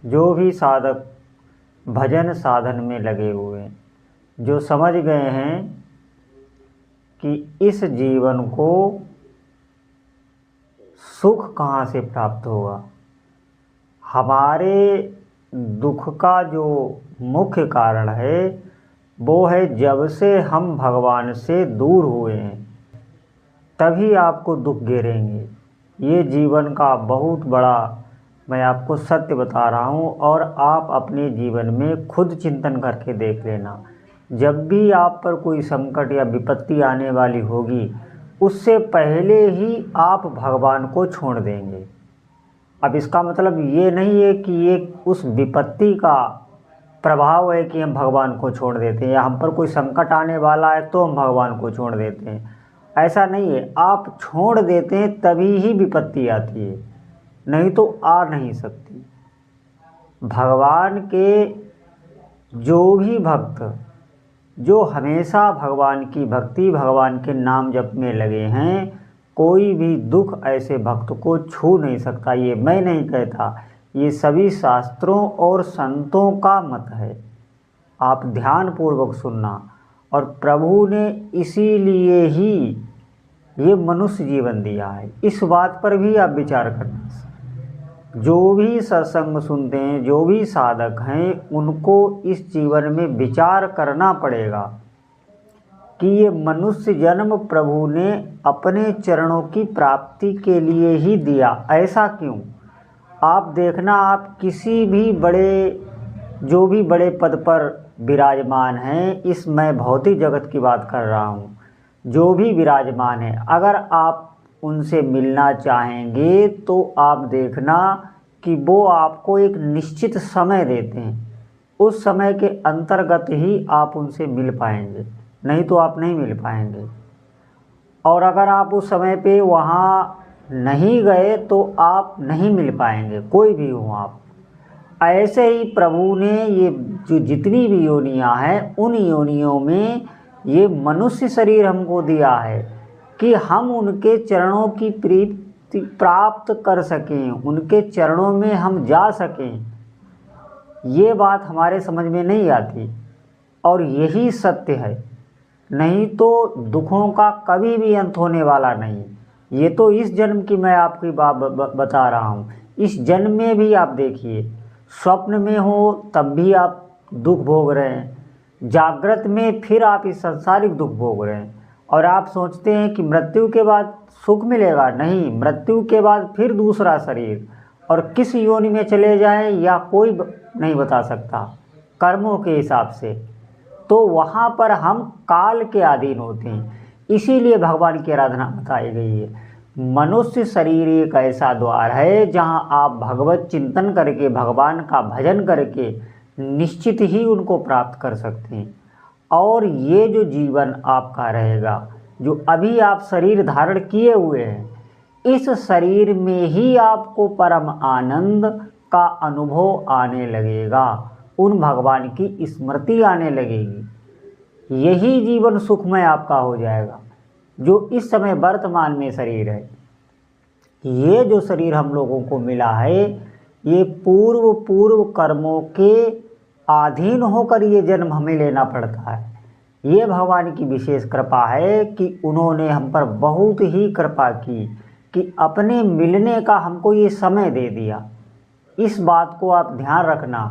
जो भी साधक भजन साधन में लगे हुए हैं, जो समझ गए हैं कि इस जीवन को सुख कहाँ से प्राप्त होगा, हमारे दुख का जो मुख्य कारण है वो है जब से हम भगवान से दूर हुए हैं तभी आपको दुख घेरेंगे। ये जीवन का बहुत बड़ा मैं आपको सत्य बता रहा हूँ और आप अपने जीवन में खुद चिंतन करके देख लेना। जब भी आप पर कोई संकट या विपत्ति आने वाली होगी उससे पहले ही आप भगवान को छोड़ देंगे। अब इसका मतलब ये नहीं है कि ये उस विपत्ति का प्रभाव है कि हम भगवान को छोड़ देते हैं या हम पर कोई संकट आने वाला है तो हम भगवान को छोड़ देते हैं, ऐसा नहीं है। आप छोड़ देते हैं तभी ही विपत्ति आती है, नहीं तो आ नहीं सकती। भगवान के जो भी भक्त जो हमेशा भगवान की भक्ति भगवान के नाम जप में लगे हैं, कोई भी दुख ऐसे भक्त को छू नहीं सकता। ये मैं नहीं कहता, ये सभी शास्त्रों और संतों का मत है। आप ध्यानपूर्वक सुनना। और प्रभु ने इसीलिए ही ये मनुष्य जीवन दिया है, इस बात पर भी आप विचार करना। जो भी सत्संग सुनते हैं, जो भी साधक हैं, उनको इस जीवन में विचार करना पड़ेगा कि ये मनुष्य जन्म प्रभु ने अपने चरणों की प्राप्ति के लिए ही दिया। ऐसा क्यों? आप देखना, आप किसी भी बड़े जो भी बड़े पद पर विराजमान हैं, इस मैं भौतिक जगत की बात कर रहा हूँ, जो भी विराजमान है, अगर आप उनसे मिलना चाहेंगे तो आप देखना कि वो आपको एक निश्चित समय देते हैं, उस समय के अंतर्गत ही आप उनसे मिल पाएंगे, नहीं तो आप नहीं मिल पाएंगे। और अगर आप उस समय पे वहाँ नहीं गए तो आप नहीं मिल पाएंगे, कोई भी हो आप। ऐसे ही प्रभु ने ये जो जितनी भी योनियाँ हैं, उन योनियों में ये मनुष्य शरीर हमको दिया है कि हम उनके चरणों की प्रीति प्राप्त कर सकें, उनके चरणों में हम जा सकें। ये बात हमारे समझ में नहीं आती और यही सत्य है, नहीं तो दुखों का कभी भी अंत होने वाला नहीं। ये तो इस जन्म की मैं आपकी बात बता रहा हूँ। इस जन्म में भी आप देखिए, स्वप्न में हो तब भी आप दुख भोग रहे हैं, जागृत में फिर आप इस सांसारिक दुख भोग रहे हैं, और आप सोचते हैं कि मृत्यु के बाद सुख मिलेगा। नहीं, मृत्यु के बाद फिर दूसरा शरीर, और किस योनि में चले जाएं या कोई नहीं बता सकता, कर्मों के हिसाब से। तो वहाँ पर हम काल के अधीन होते हैं, इसीलिए भगवान की आराधना बताई गई है। मनुष्य शरीर एक ऐसा द्वार है जहाँ आप भगवत चिंतन करके, भगवान का भजन करके निश्चित ही उनको प्राप्त कर सकते हैं। और ये जो जीवन आपका रहेगा, जो अभी आप शरीर धारण किए हुए हैं, इस शरीर में ही आपको परम आनंद का अनुभव आने लगेगा, उन भगवान की स्मृति आने लगेगी। यही जीवन सुखमय आपका हो जाएगा। जो इस समय वर्तमान में शरीर है, ये जो शरीर हम लोगों को मिला है, ये पूर्व कर्मों के अधीन होकर ये जन्म हमें लेना पड़ता है। ये भगवान की विशेष कृपा है कि उन्होंने हम पर बहुत ही कृपा की कि अपने मिलने का हमको ये समय दे दिया। इस बात को आप ध्यान रखना,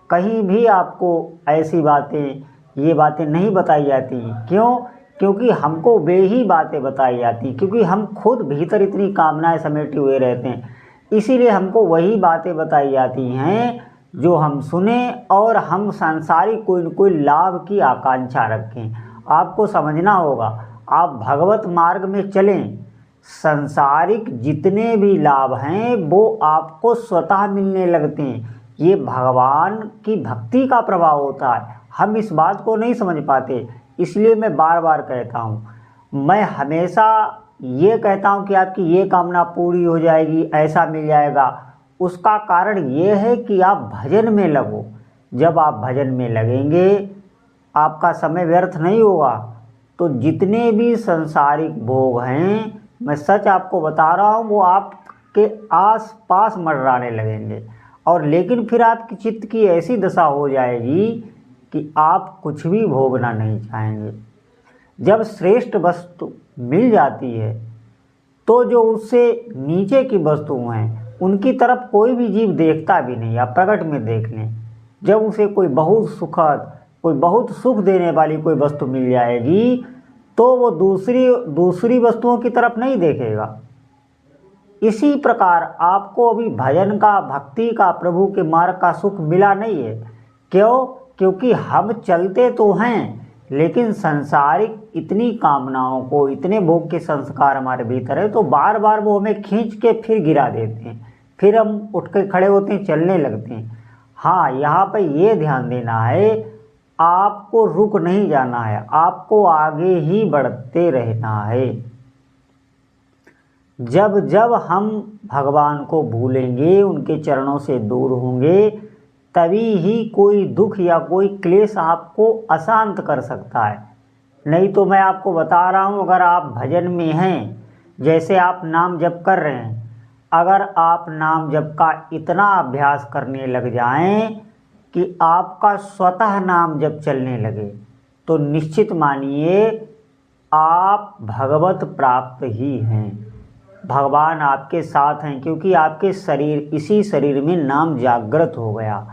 कहीं भी आपको ऐसी बातें, ये बातें नहीं बताई जाती। क्यों? क्योंकि हमको वे ही बातें बताई जाती, क्योंकि हम खुद भीतर इतनी कामनाएं समेटे हुए रहते हैं, इसीलिए हमको वही बातें बताई जाती हैं जो हम सुने और हम सांसारिक कोई न कोई लाभ की आकांक्षा रखें। आपको समझना होगा, आप भगवत मार्ग में चलें, सांसारिक जितने भी लाभ हैं वो आपको स्वतः मिलने लगते हैं। ये भगवान की भक्ति का प्रभाव होता है, हम इस बात को नहीं समझ पाते। इसलिए मैं बार बार कहता हूँ, मैं हमेशा ये कहता हूँ कि आपकी ये कामना पूरी हो जाएगी, ऐसा मिल जाएगा। उसका कारण ये है कि आप भजन में लगो। जब आप भजन में लगेंगे, आपका समय व्यर्थ नहीं होगा। तो जितने भी संसारिक भोग हैं, मैं सच आपको बता रहा हूँ, वो आपके आस पास मंडराने लगेंगे। और लेकिन फिर आपकी चित्त की ऐसी दशा हो जाएगी कि आप कुछ भी भोगना नहीं चाहेंगे। जब श्रेष्ठ वस्तु मिल जाती है तो जो उससे नीचे की वस्तु हैं उनकी तरफ कोई भी जीव देखता भी नहीं। आप प्रकट में देख लें, जब उसे कोई बहुत सुखद, कोई बहुत सुख देने वाली कोई वस्तु मिल जाएगी तो वो दूसरी वस्तुओं की तरफ नहीं देखेगा। इसी प्रकार आपको अभी भजन का, भक्ति का, प्रभु के मार्ग का सुख मिला नहीं है। क्यों? क्योंकि हम चलते तो हैं लेकिन सांसारिक इतनी कामनाओं को, इतने भोग के संस्कार हमारे भीतर है तो बार बार वो हमें खींच के फिर गिरा देते हैं, फिर हम उठ के खड़े होते हैं, चलने लगते हैं। हाँ, यहाँ पे ये ध्यान देना है, आपको रुक नहीं जाना है, आपको आगे ही बढ़ते रहना है। जब जब हम भगवान को भूलेंगे, उनके चरणों से दूर होंगे, तभी ही कोई दुख या कोई क्लेश आपको अशांत कर सकता है। नहीं तो मैं आपको बता रहा हूँ, अगर आप भजन में हैं, जैसे आप नाम जप कर रहे हैं, अगर आप नाम जप का इतना अभ्यास करने लग जाएं कि आपका स्वतः नाम जप चलने लगे तो निश्चित मानिए आप भगवत प्राप्त ही हैं। भगवान आपके साथ हैं, क्योंकि आपके शरीर, इसी शरीर में नाम जागृत हो गया।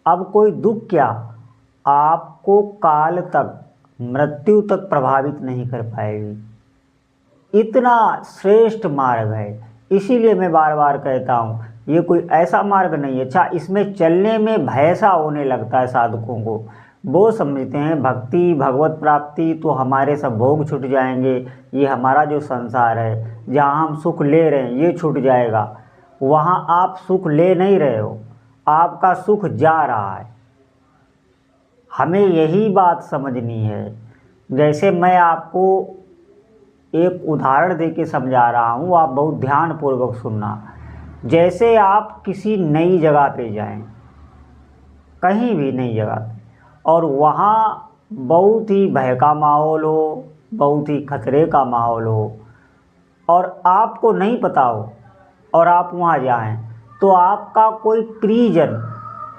अब कोई दुख क्या आपको काल तक, मृत्यु तक प्रभावित नहीं कर पाएगी। इतना श्रेष्ठ मार्ग है। इसीलिए मैं बार बार कहता हूँ, ये कोई ऐसा मार्ग नहीं है। अच्छा, इसमें चलने में भय सा होने लगता है साधकों को। वो समझते हैं भक्ति, भगवत प्राप्ति तो हमारे सब भोग छूट जाएंगे, ये हमारा जो संसार है जहाँ हम सुख ले रहे हैं ये छूट जाएगा। वहाँ आप सुख ले नहीं रहे हो, आपका सुख जा रहा है। हमें यही बात समझनी है। जैसे मैं आपको एक उदाहरण दे के समझा रहा हूँ, आप बहुत ध्यानपूर्वक सुनना। जैसे आप किसी नई जगह पे जाएं, कहीं भी नई जगह पे, और वहाँ बहुत ही भय का माहौल हो, बहुत ही खतरे का माहौल हो और आपको नहीं पता हो और आप वहाँ जाएं, तो आपका कोई प्रियजन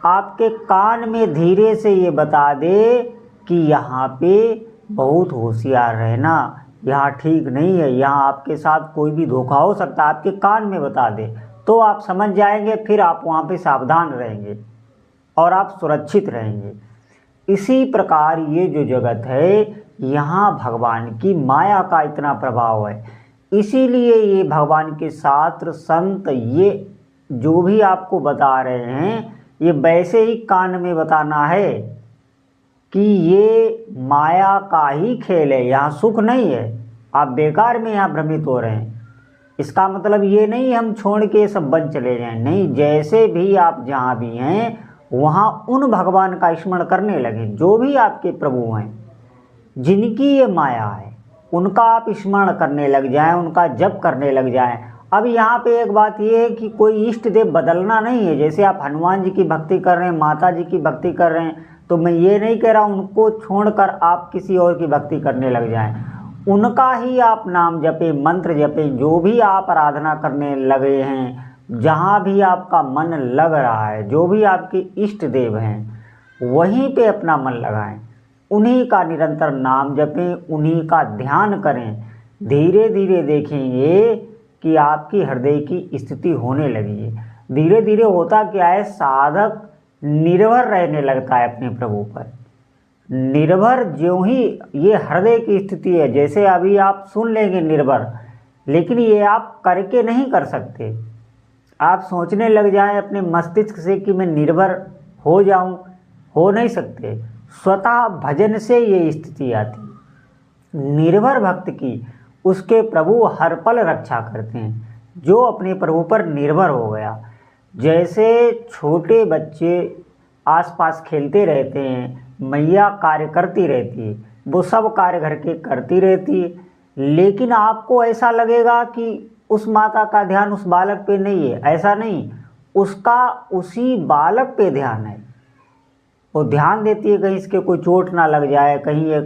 आपके कान में धीरे से ये बता दे कि यहाँ पे बहुत होशियार रहना, यहाँ ठीक नहीं है, यहाँ आपके साथ कोई भी धोखा हो सकता है, आपके कान में बता दे, तो आप समझ जाएंगे। फिर आप वहाँ पे सावधान रहेंगे और आप सुरक्षित रहेंगे। इसी प्रकार ये जो जगत है, यहाँ भगवान की माया का इतना प्रभाव है। इसीलिए ये भगवान के शास्त्र, संत, ये जो भी आपको बता रहे हैं, ये वैसे ही कान में बताना है कि ये माया का ही खेल है, यहाँ सुख नहीं है, आप बेकार में यहाँ भ्रमित हो रहे हैं। इसका मतलब ये नहीं हम छोड़ के सब बन चले जाएं, नहीं। जैसे भी आप जहाँ भी हैं वहाँ उन भगवान का स्मरण करने लगे जो भी आपके प्रभु हैं, जिनकी ये माया है, उनका आप स्मरण करने लग जाएं, उनका जप करने लग जाएं। अब यहाँ पे एक बात ये है कि कोई इष्ट देव बदलना नहीं है। जैसे आप हनुमान जी की भक्ति कर रहे हैं, माता जी की भक्ति कर रहे हैं, तो मैं ये नहीं कह रहा उनको छोड़कर आप किसी और की भक्ति करने लग जाएं। उनका ही आप नाम जपे, मंत्र जपे, जो भी आप आराधना करने लगे हैं, जहाँ भी आपका मन लग रहा है, जो भी आपके इष्ट देव हैं, वहीं पे अपना मन लगाएं, उन्हीं का निरंतर नाम जपें, उन्हीं का ध्यान करें। धीरे धीरे देखेंगे कि आपकी हृदय की स्थिति होने लगी है। धीरे धीरे होता क्या है, साधक निर्भर रहने लगता है अपने प्रभु पर। निर्भर ज्यों ही, ये हृदय की स्थिति है। जैसे अभी आप सुन लेंगे निर्भर, लेकिन ये आप करके नहीं कर सकते। आप सोचने लग जाएं अपने मस्तिष्क से कि मैं निर्भर हो जाऊं, हो नहीं सकते। स्वतः भजन से ये स्थिति आती। निर्भर भक्त की उसके प्रभु हर पल रक्षा करते हैं। जो अपने प्रभु पर निर्भर हो गया, जैसे छोटे बच्चे आसपास खेलते रहते हैं, मैया कार्य करती रहती है, वो सब कार्य घर के करती रहती है, लेकिन आपको ऐसा लगेगा कि उस माता का ध्यान उस बालक पे नहीं है। ऐसा नहीं, उसका उसी बालक पे ध्यान है। वो ध्यान देती है कहीं इसके कोई चोट ना लग जाए, कहीं ये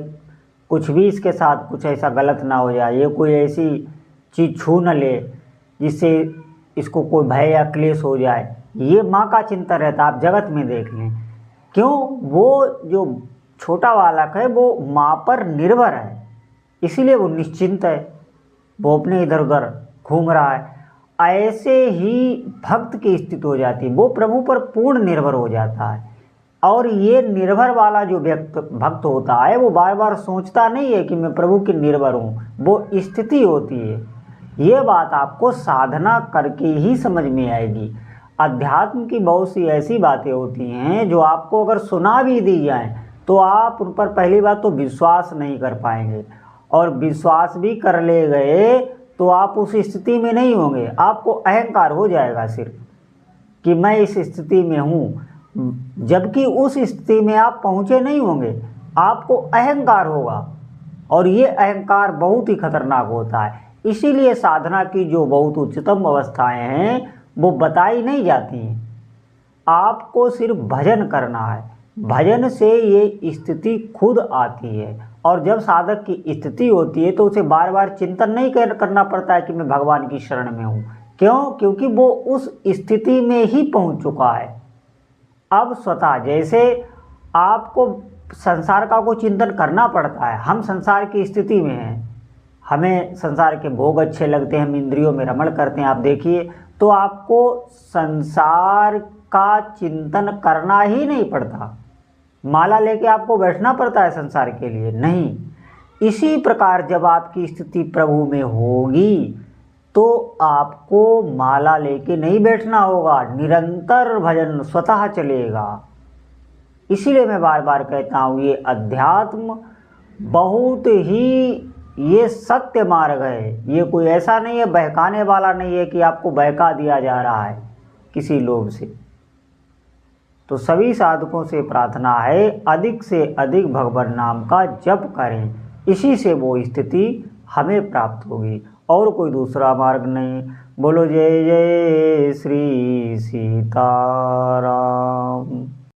कुछ भी इसके साथ कुछ ऐसा गलत ना हो जाए, ये कोई ऐसी चीज़ छू न ले जिससे इसको कोई भय या क्लेश हो जाए। ये माँ का चिंतन रहता है। आप जगत में देख लें, क्यों, वो जो छोटा बालक है वो माँ पर निर्भर है, इसीलिए वो निश्चिंत है, वो अपने इधर उधर घूम रहा है। ऐसे ही भक्त की स्थिति हो जाती है, वो प्रभु पर पूर्ण निर्भर हो जाता है। और ये निर्भर वाला जो भक्त होता है वो बार बार सोचता नहीं है कि मैं प्रभु की निर्भर हूँ, वो स्थिति होती है। ये बात आपको साधना करके ही समझ में आएगी। अध्यात्म की बहुत सी ऐसी बातें होती हैं जो आपको अगर सुना भी दी जाए तो आप उन पर पहली बात तो विश्वास नहीं कर पाएंगे, और विश्वास भी कर ले गए तो आप उस स्थिति में नहीं होंगे। आपको अहंकार हो जाएगा सिर्फ कि मैं इस स्थिति में हूँ, जबकि उस स्थिति में आप पहुँचे नहीं होंगे, आपको अहंकार होगा। और ये अहंकार बहुत ही खतरनाक होता है। इसीलिए साधना की जो बहुत उच्चतम अवस्थाएं हैं वो बताई नहीं जाती हैं। आपको सिर्फ भजन करना है, भजन से ये स्थिति खुद आती है। और जब साधक की स्थिति होती है तो उसे बार बार चिंतन नहीं करना पड़ता है कि मैं भगवान की शरण में हूँ। क्यों? क्योंकि वो उस स्थिति में ही पहुँच चुका है। अब स्वतः जैसे आपको संसार का कोई चिंतन करना पड़ता है, हम संसार की स्थिति में हैं, हमें संसार के भोग अच्छे लगते हैं, हम इंद्रियों में रमण करते हैं, आप देखिए, तो आपको संसार का चिंतन करना ही नहीं पड़ता। माला लेके आपको बैठना पड़ता है संसार के लिए? नहीं। इसी प्रकार जब आपकी स्थिति प्रभु में होगी तो आपको माला लेके नहीं बैठना होगा, निरंतर भजन स्वतः चलेगा। इसीलिए मैं बार बार कहता हूँ ये अध्यात्म बहुत ही ये सत्य मार्ग है। ये कोई ऐसा नहीं है, बहकाने वाला नहीं है कि आपको बहका दिया जा रहा है किसी लोभ से। तो सभी साधकों से प्रार्थना है अधिक से अधिक भगवान नाम का जप करें, इसी से वो स्थिति हमें प्राप्त होगी, और कोई दूसरा मार्ग नहीं। बोलो जय जय श्री सीताराम।